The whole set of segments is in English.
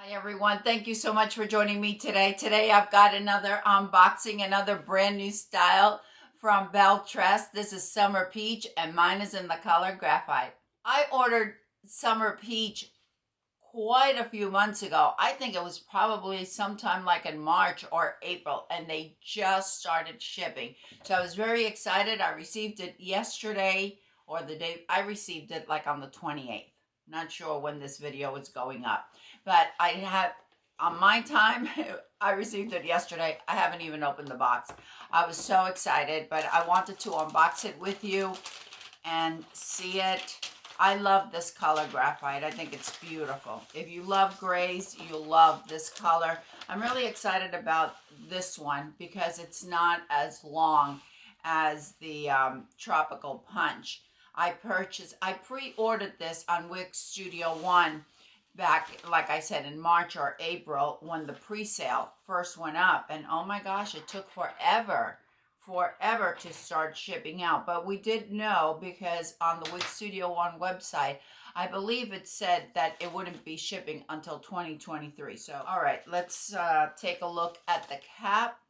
Hi everyone, thank you so much for joining me today. Today I've got another unboxing, another brand new style from Belle Tress. This is Summer Peach and mine is in the color Graphite. I ordered Summer Peach quite a few months ago. I think it was probably sometime like in March or April, and they just started shipping. So I was very excited. I received it yesterday, or the day I received it like on the 28th. Not sure when this video is going up, but I had on my time I received it yesterday. I haven't even opened the box. I was so excited, but I wanted to unbox it with you and see it. I love this color Graphite. I think it's beautiful. If you love grays, you'll love this color. I'm really excited about this one because it's not as long as the Tropical Punch. I pre-ordered this on WIG Studio One back, like I said, in March or April when the pre-sale first went up. And oh my gosh, it took forever to start shipping out. But we did know because on the WIG Studio One website, I believe it said that it wouldn't be shipping until 2023. So, all right, let's take a look at the cap.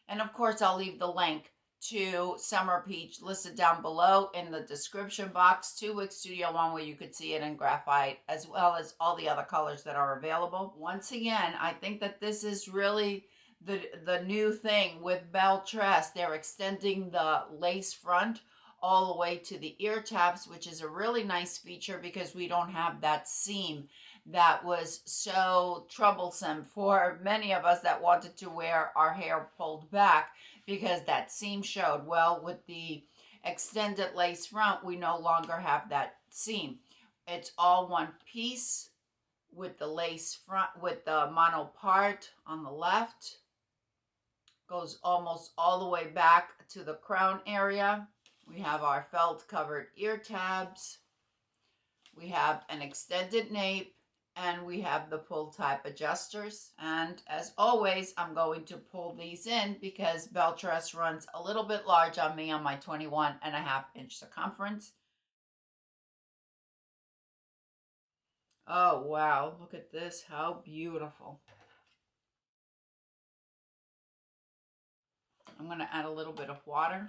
And of course, I'll leave the link to Summer Peach listed down below in the description box to WIG Studio One, where you could see it in Graphite, as well as all the other colors that are available. Once again, I think that this is really the new thing with Belle Tress. They're extending the lace front all the way to the ear tabs, which is a really nice feature because we don't have that seam that was so troublesome for many of us that wanted to wear our hair pulled back because that seam showed. Well, with the extended lace front, we no longer have that seam. It's all one piece with the lace front, with the mono part on the left. Goes almost all the way back to the crown area. We have our felt covered ear tabs. We have an extended nape, and we have the pull type adjusters. And as always, I'm going to pull these in because Belle Tress runs a little bit large on me on my 21.5-inch circumference. Oh wow, look at this, how beautiful. I'm going to add a little bit of water.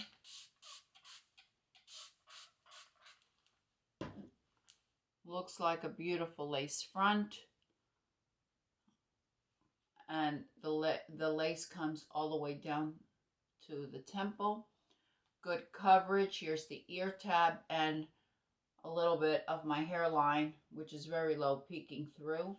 Looks like a beautiful lace front. And the lace comes all the way down to the temple. Good coverage. Here's the ear tab and a little bit of my hairline, which is very low, peeking through.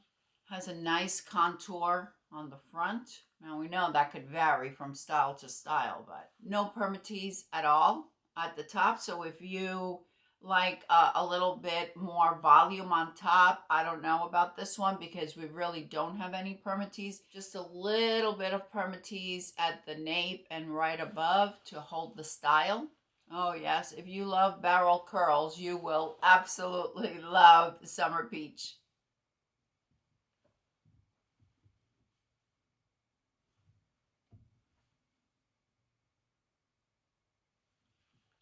Has a nice contour on the front. Now we know that could vary from style to style, but no permatease at all at the top. So if you like a little bit more volume on top, I don't know about this one because we really don't have any permatease. Just a little bit of permatease at the nape and right above to hold the style. Oh yes, if you love barrel curls, you will absolutely love Summer Peach.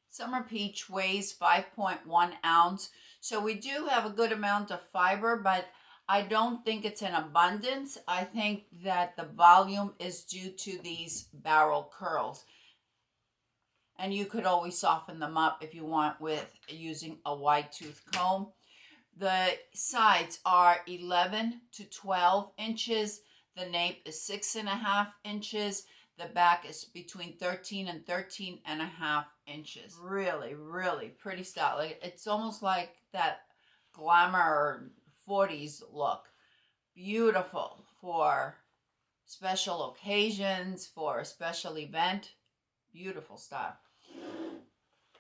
Summer Peach weighs 5.1 ounce, so we do have a good amount of fiber, but I don't think it's in abundance. I think that the volume is due to these barrel curls. And you could always soften them up if you want with using a wide tooth comb. The sides are 11 to 12 inches. The nape is 6.5 inches. The back is between 13 and 13.5 inches. Really, really pretty style. It's almost like that glamour 40s look. Beautiful for special occasions, for a special event. Beautiful style.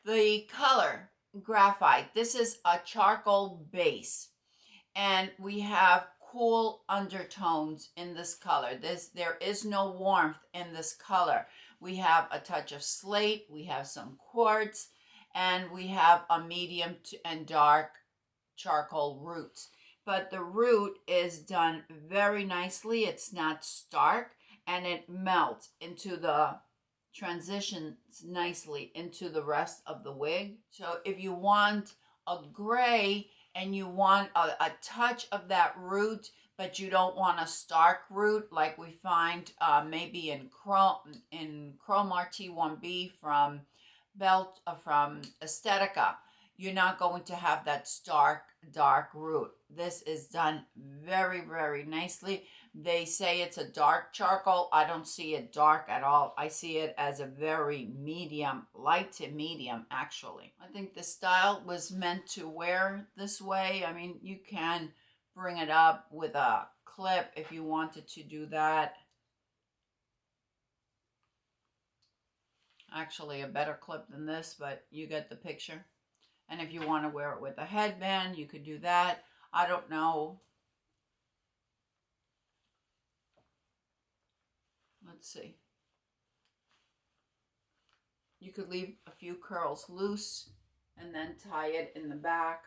The color Graphite. This is a charcoal base, and we have cool undertones in this color. There is no warmth in this color. We have a touch of slate, we have some quartz, and we have a medium and dark charcoal roots. But the root is done very nicely. It's not stark, and it melts into the transitions nicely into the rest of the wig. So if you want a gray and you want a touch of that root, but you don't want a stark root like we find maybe in Chromar T1B from from Aesthetica. You're not going to have that stark dark root. This is done very, very nicely. They say it's a dark charcoal. I don't see it dark at all. I see it as a very medium, light to medium, actually. I think the style was meant to wear this way. I mean, you can bring it up with a clip if you wanted to do that. Actually, a better clip than this, but you get the picture. And if you want to wear it with a headband, you could do that. I don't know. Let's see. You could leave a few curls loose and then tie it in the back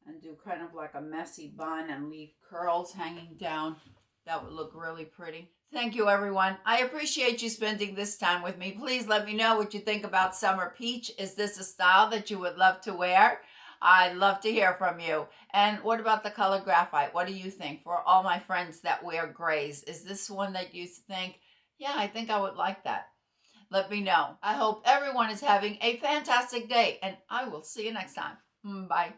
and do kind of like a messy bun and leave curls hanging down. That would look really pretty. Thank you, everyone. I appreciate you spending this time with me. Please let me know what you think about Summer Peach. Is this a style that you would love to wear? I'd love to hear from you. And what about the color Graphite? What do you think? For all my friends that wear grays, is this one that you think, yeah, I think I would like that? Let me know. I hope everyone is having a fantastic day, and I will see you next time. Bye.